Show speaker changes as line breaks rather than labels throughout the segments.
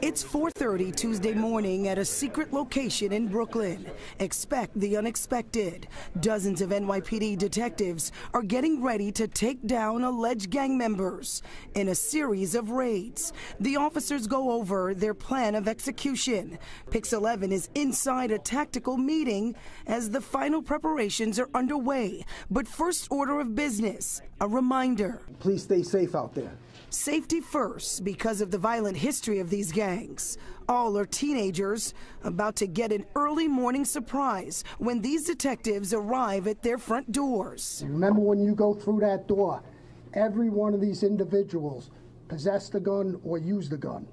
It's 4:30 Tuesday morning at a secret location in Brooklyn. Expect the unexpected. Dozens of NYPD detectives are getting ready to take down alleged gang members in a series of raids. The officers go over their plan of execution. Pix 11 is inside a tactical meeting as the final preparations are underway. But first order of business, a reminder.
Please stay safe out there.
Safety first because of the violent history of these gangs. All are teenagers about to get an early morning surprise when these detectives arrive at their front doors.
Remember, when you go through that door, every one of these individuals possessed a gun or used a gun.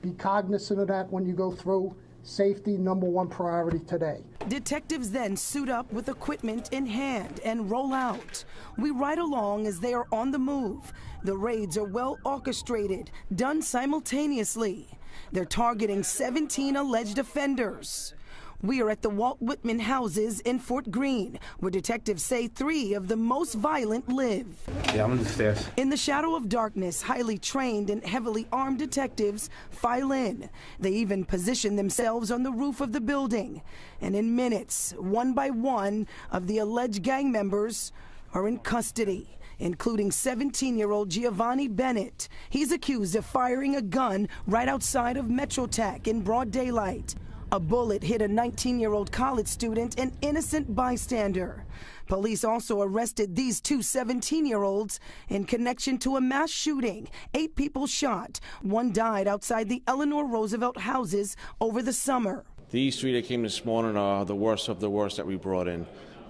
Be cognizant of that when you go through. Safety, #1 priority today.
Detectives then suit up with equipment in hand and roll out. We ride along as they are on the move. The raids are well orchestrated, done simultaneously. They're targeting 17 alleged offenders. We are at the Walt Whitman houses in Fort Greene, where detectives say 3 of the most violent live.
Yeah, I'm on the stairs.
In the shadow of darkness, highly trained and heavily armed detectives file in. They even position themselves on the roof of the building. And in minutes, one by one of the alleged gang members are in custody, including 17-year-old Giovanni Bennett. He's accused of firing a gun right outside of Metrotech in broad daylight. A bullet hit a 19-year-old college student, an innocent bystander. Police also arrested these 2 17-year-olds in connection to a mass shooting. 8 people shot. 1 died outside the Eleanor Roosevelt houses over the summer.
These 3 that came this morning are the worst of the worst that we brought in.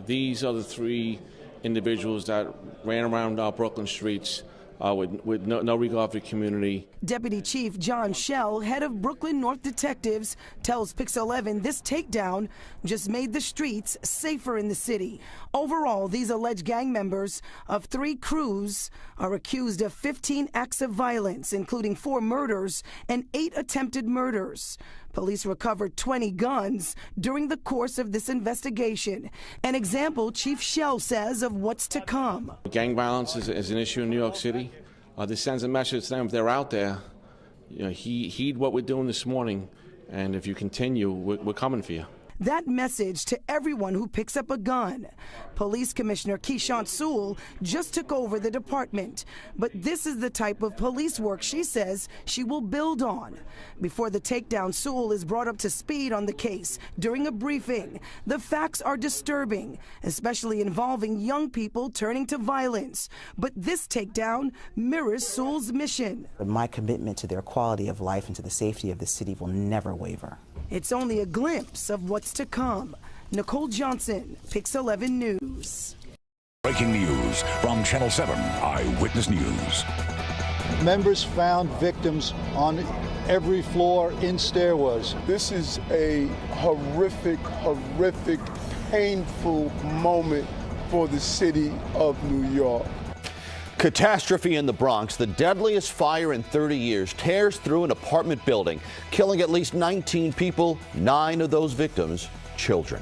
These are the 3 individuals that ran around our Brooklyn streets with no regard for the community.
Deputy Chief John Schell, head of Brooklyn North Detectives, tells Pix 11 this takedown just made the streets safer in the city. Overall, these alleged gang members of 3 crews are accused of 15 acts of violence, including 4 murders and 8 attempted murders. Police recovered 20 guns during the course of this investigation. An example, Chief Schell says, of what's to come.
Gang violence is an issue in New York City. This sends a message to them if they're out there. You know, heed what we're doing this morning, and if you continue, we're coming for you.
That message to everyone who picks up a gun. Police Commissioner Keishant Sewell just took over the department. But this is the type of police work she says she will build on. Before the takedown, Sewell is brought up to speed on the case during a briefing. The facts are disturbing, especially involving young people turning to violence. But this takedown mirrors Sewell's mission.
My commitment to their quality of life and to the safety of the city will never waver.
It's only a glimpse of what's to come. Nicole Johnson, Pix 11 News.
Breaking news from Channel 7 Eyewitness News.
Members found victims on every floor in stairwells.
This is a horrific, painful moment for the city of New York.
Catastrophe in the Bronx. The deadliest fire in 30 years tears through an apartment building, killing at least 19 people, 9 of those victims, children.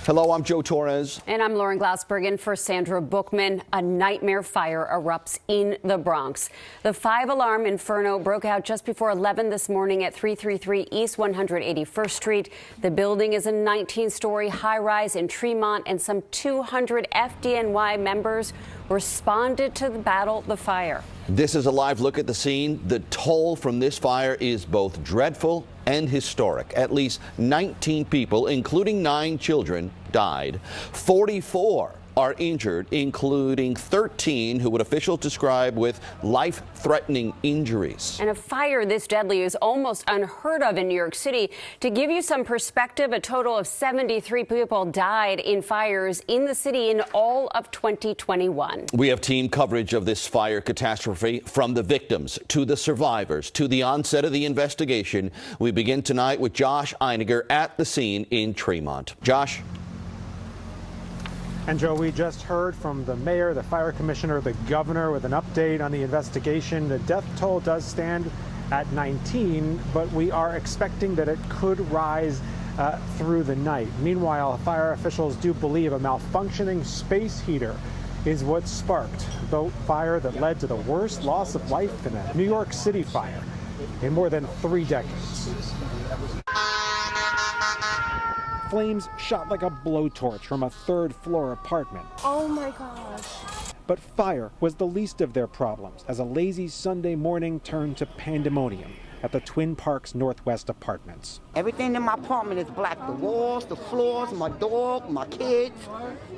Hello, I'm Joe Torres.
And I'm Lauren Glassberg in for Sandra Bookman. A nightmare fire erupts in the Bronx. The 5-alarm inferno broke out just before 11 this morning at 333 East 181st Street. The building is a 19-story high-rise in Tremont, and some 200 FDNY members responded to battle the fire.
This is a live look at the scene. The toll from this fire is both dreadful and historic. At least 19 people, including 9 children, died. 44 are injured, including 13 who would officials describe with life-threatening injuries.
And a fire this deadly is almost unheard of in New York City. To give you some perspective, a total of 73 people died in fires in the city in all of 2021.
We have team coverage of this fire catastrophe, from the victims to the survivors to the onset of the investigation. We begin tonight with Josh Einiger at the scene in Tremont. Josh?
And Joe, we just heard from the mayor, the fire commissioner, the governor with an update on the investigation. The death toll does stand at 19, but we are expecting that it could rise through the night. Meanwhile, fire officials do believe a malfunctioning space heater is what sparked the fire that led to the worst loss of life in a New York City fire in more than 3 decades. Flames shot like a blowtorch from a 3rd-floor apartment.
Oh my gosh.
But fire was the least of their problems as a lazy Sunday morning turned to pandemonium at the Twin Parks Northwest apartments.
Everything in my apartment is black. The walls, the floors, my dog, my kids.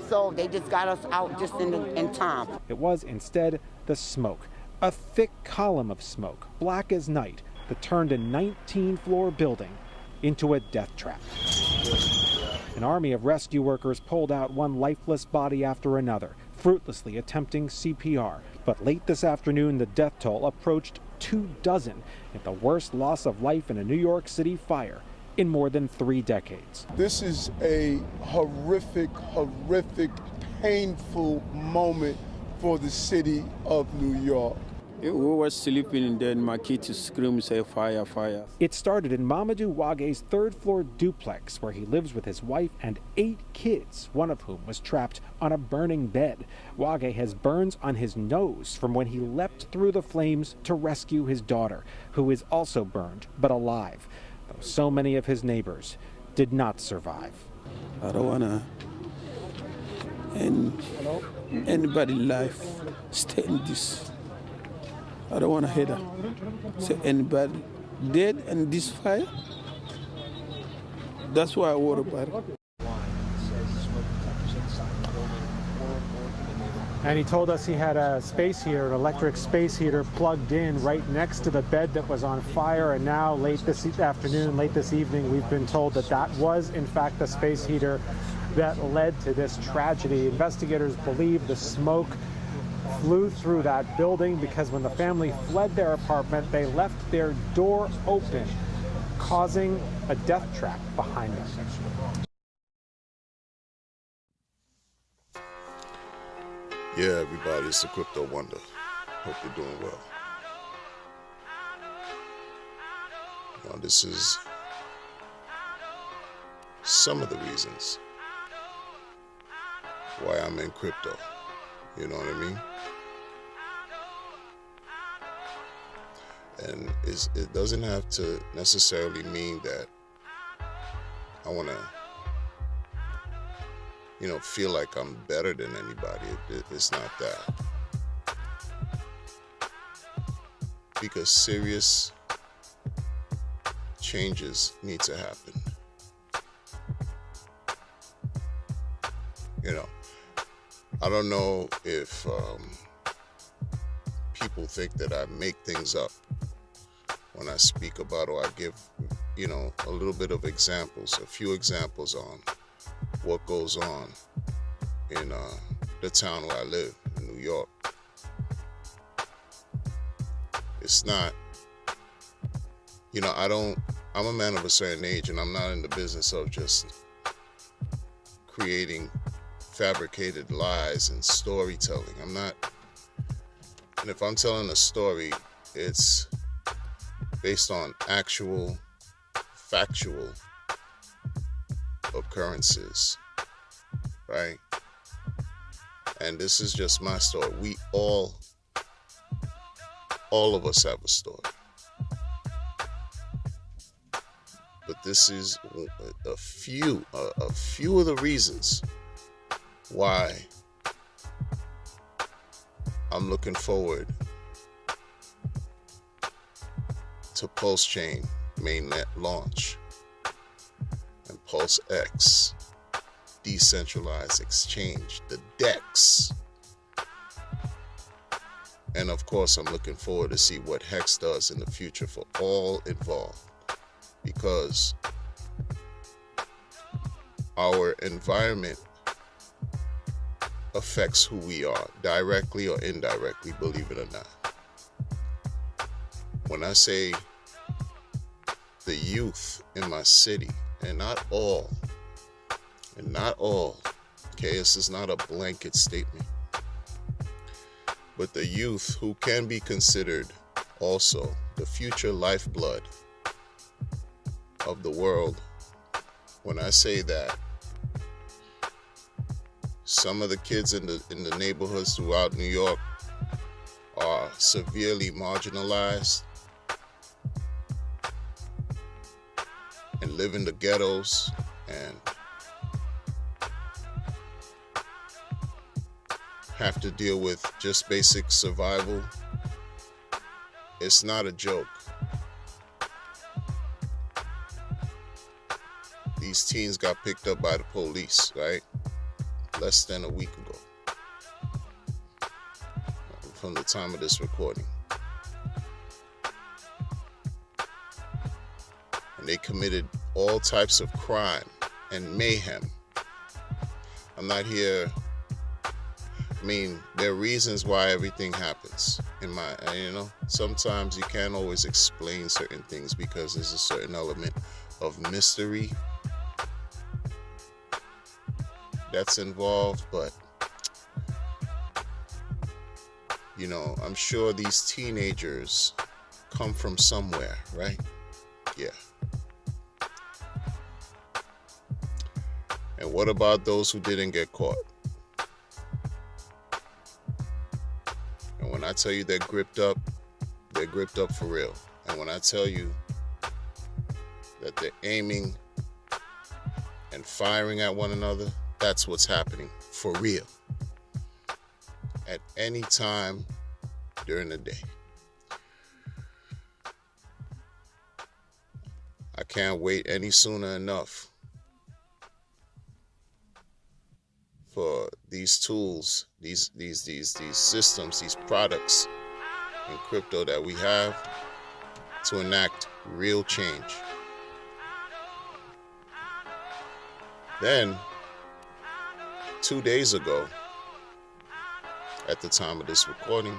So they just got us out just in time.
It was instead the smoke, a thick column of smoke, black as night, that turned a 19-floor building into a death trap. An army of rescue workers pulled out one lifeless body after another, fruitlessly attempting CPR. But late this afternoon, the death toll approached 24 in the worst loss of life in a New York City fire in more than 3 decades.
This is a horrific, painful moment for the city of New York.
We were sleeping and then my kids scream, say fire, fire.
It started in Mamadou Wage's 3rd-floor duplex where he lives with his wife and 8 kids, one of whom was trapped on a burning bed. Wage has burns on his nose from when he leapt through the flames to rescue his daughter, who is also burned but alive, though so many of his neighbors did not survive.
I don't want to end anybody's life stay in this. I don't want to hear that. Say anybody dead in this fire? That's why I worry about it.
And he told us he had a space heater, an electric space heater plugged in right next to the bed that was on fire. And now late this afternoon, late this evening, we've been told that that was in fact the space heater that led to this tragedy. Investigators believe the smoke flew through that building because when the family fled their apartment, they left their door open, causing a death trap behind them.
Yeah, everybody, it's the Crypto Wonder. Hope you're doing well. Now, this is some of the reasons why I'm in crypto. You know what I mean? And it doesn't have to necessarily mean that I want to, feel like I'm better than anybody. It's not that. Because serious changes need to happen. I don't know if people think that I make things up when I speak about, or I give, a little bit of examples, a few examples on what goes on in the town where I live, in New York. It's not, I'm a man of a certain age, and I'm not in the business of just creating fabricated lies and storytelling. I'm not, and if I'm telling a story, it's based on actual, factual occurrences, right? And this is just my story. We all of us have a story. But this is a few of the reasons why I'm looking forward to PulseChain mainnet launch and PulseX decentralized exchange, the DEX. And of course, I'm looking forward to see what Hex does in the future for all involved, because our environment affects who we are, directly or indirectly, believe it or not. When I say the youth in my city, and not all, okay, this is not a blanket statement, but the youth who can be considered also the future lifeblood of the world. When I say that, some of the kids in the neighborhoods throughout New York are severely marginalized. live in the ghettos and have to deal with just basic survival, it's not a joke. These teens got picked up by the police, right? Less than a week ago, from the time of this recording. And they committed all types of crime and mayhem. I'm not here. I mean, there are reasons why everything happens. Sometimes you can't always explain certain things because there's a certain element of mystery that's involved. But, I'm sure these teenagers come from somewhere, right? Yeah. And what about those who didn't get caught? And when I tell you they're gripped up for real. And when I tell you that they're aiming and firing at one another, that's what's happening for real. At any time during the day. I can't wait any sooner enough for these tools, these systems, these products in crypto that we have to enact real change. Then, 2 days ago, at the time of this recording,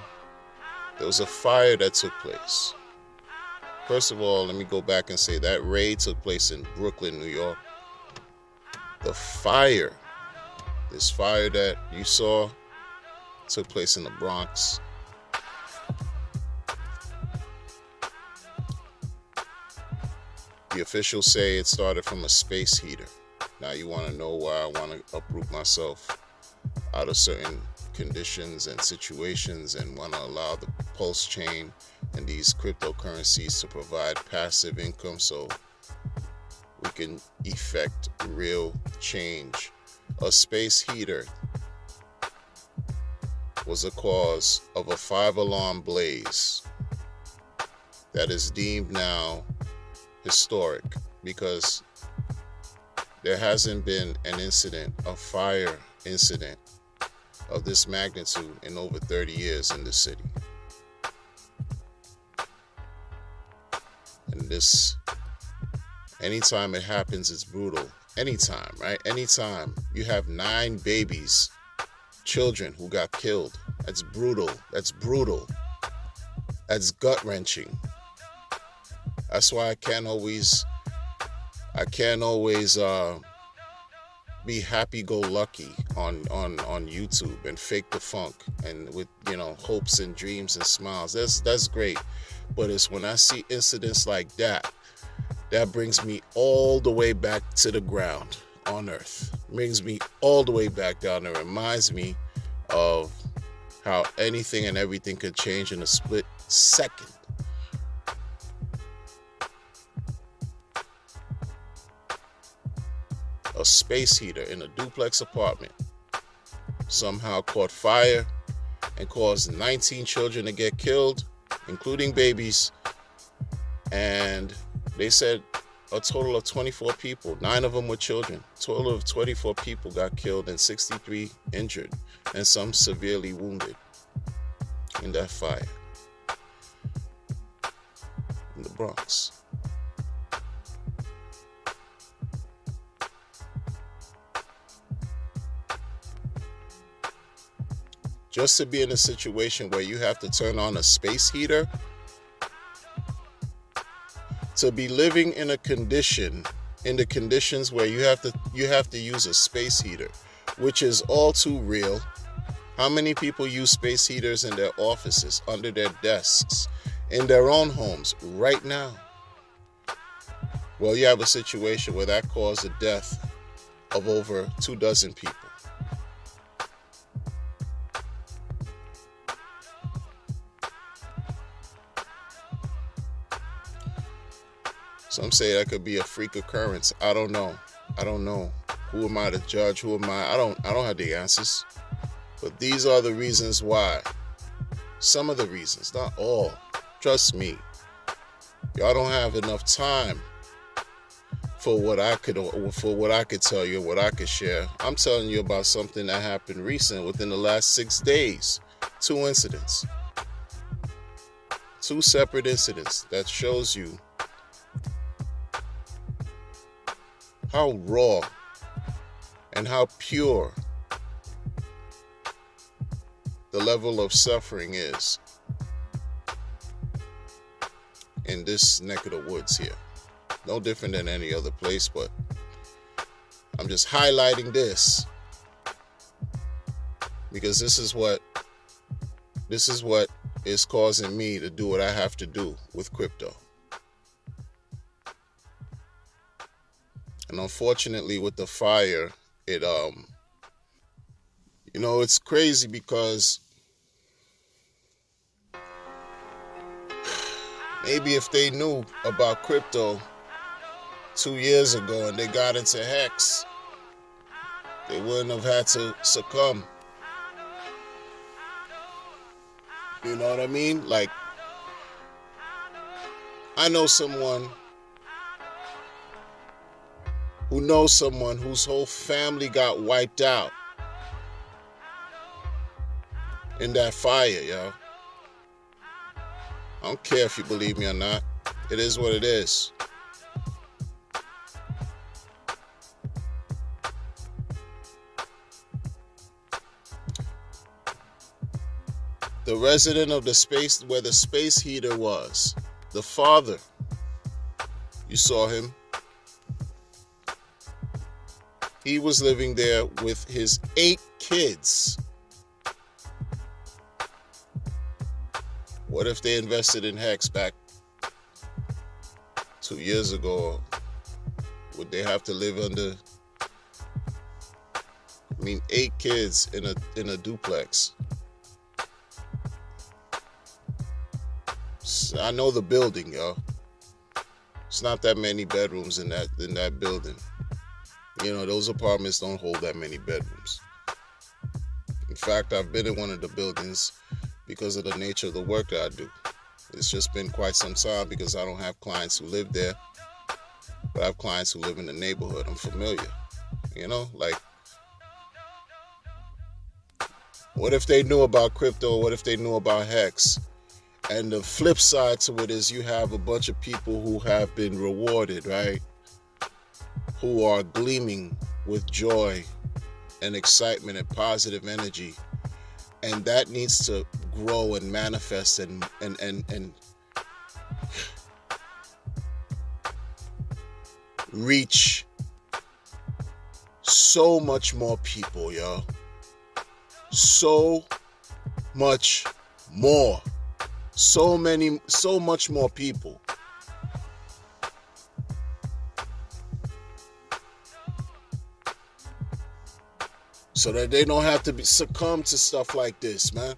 there was a fire that took place. First of all, let me go back and say that raid took place in Brooklyn, New York. This fire that you saw took place in the Bronx. The officials say it started from a space heater. Now you want to know why I want to uproot myself out of certain conditions and situations and want to allow the PulseChain and these cryptocurrencies to provide passive income so we can effect real change. A space heater was a cause of a 5-alarm blaze that is deemed now historic because there hasn't been a fire incident of this magnitude in over 30 years in this city. And this, anytime it happens, it's brutal. Anytime, right? Anytime you have 9 babies, children who got killed. That's brutal. That's brutal. That's gut-wrenching. That's why I can't always be happy-go-lucky on YouTube and fake the funk and with hopes and dreams and smiles. That's great, but it's when I see incidents like that brings me all the way back to the ground on Earth. Brings me all the way back down and reminds me of how anything and everything could change in a split second. A space heater in a duplex apartment somehow caught fire and caused 19 children to get killed, including babies. And they said a total of 24 people, 9 of them were children. A total of 24 people got killed and 63 injured and some severely wounded in that fire in the Bronx. Just to be in a situation where you have to turn on a space heater, to be living in the conditions where you have to use a space heater, which is all too real. How many people use space heaters in their offices, under their desks, in their own homes right now? Well, you have a situation where that caused the death of over 24 people. Some say that could be a freak occurrence. I don't know. I don't know. Who am I to judge? Who am I? I don't have the answers. But these are the reasons why. Some of the reasons, not all. Trust me. Y'all don't have enough time for what I could tell you, what I could share. I'm telling you about something that happened recent within the last 6 days. 2 incidents. 2 separate incidents that shows you how raw and how pure the level of suffering is in this neck of the woods here. No different than any other place, but I'm just highlighting this because this is what is causing me to do what I have to do with crypto. And unfortunately with the fire, it's crazy because maybe if they knew about crypto 2 years ago and they got into Hex, they wouldn't have had to succumb. You know what I mean? Like, I know someone who knows someone whose whole family got wiped out in that fire, yo. I don't care if you believe me or not. It is what it is. The resident of the space where the space heater was, the father, you saw him. He was living there with his 8 kids. What if they invested in Hex back 2 years ago? Would they have to live under, 8 kids in a duplex? I know the building, yo. It's not that many bedrooms in that building. Those apartments don't hold that many bedrooms. In fact, I've been in one of the buildings because of the nature of the work that I do. It's just been quite some time because I don't have clients who live there, but I have clients who live in the neighborhood. I'm familiar. What if they knew about crypto? What if they knew about Hex? And the flip side to it is you have a bunch of people who have been rewarded, right? Who are gleaming with joy and excitement and positive energy. And that needs to grow and manifest and reach so much more people, yo. So much more. So much more people. So that they don't have to succumb to stuff like this, man.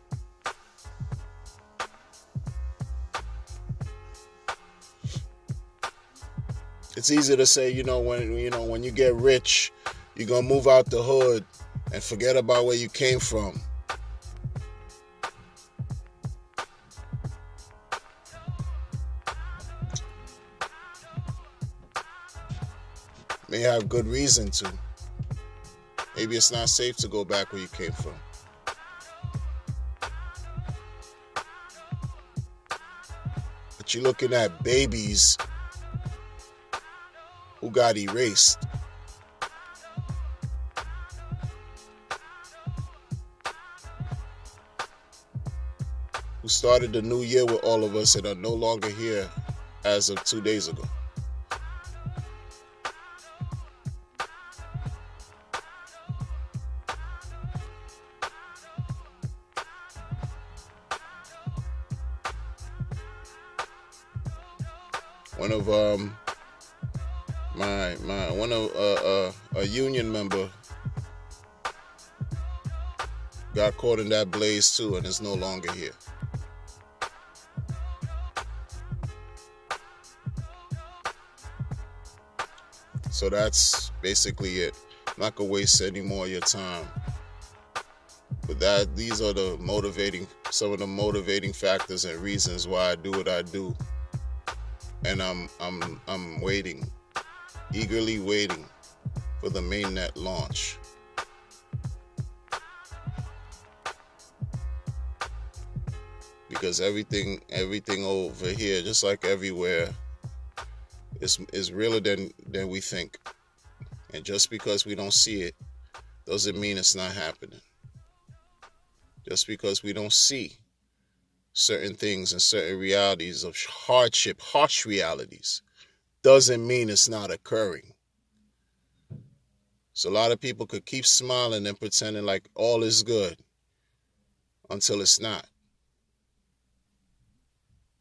It's easy to say, when you get rich, you're gonna move out the hood and forget about where you came from. May have good reason to. Maybe it's not safe to go back where you came from. But you're looking at babies who got erased. Who started the new year with all of us and are no longer here as of 2 days ago. A union member got caught in that blaze too and is no longer here. So that's basically it. I'm not gonna waste any more of your time. But these are some of the motivating factors and reasons why I do what I do. And I'm waiting, eagerly waiting for the mainnet launch. Because everything over here, just like everywhere, is realer than we think. And just because we don't see it doesn't mean it's not happening. Just because we don't see certain things and certain realities of hardship, harsh realities, doesn't mean it's not occurring. So a lot of people could keep smiling and pretending like all is good until it's not.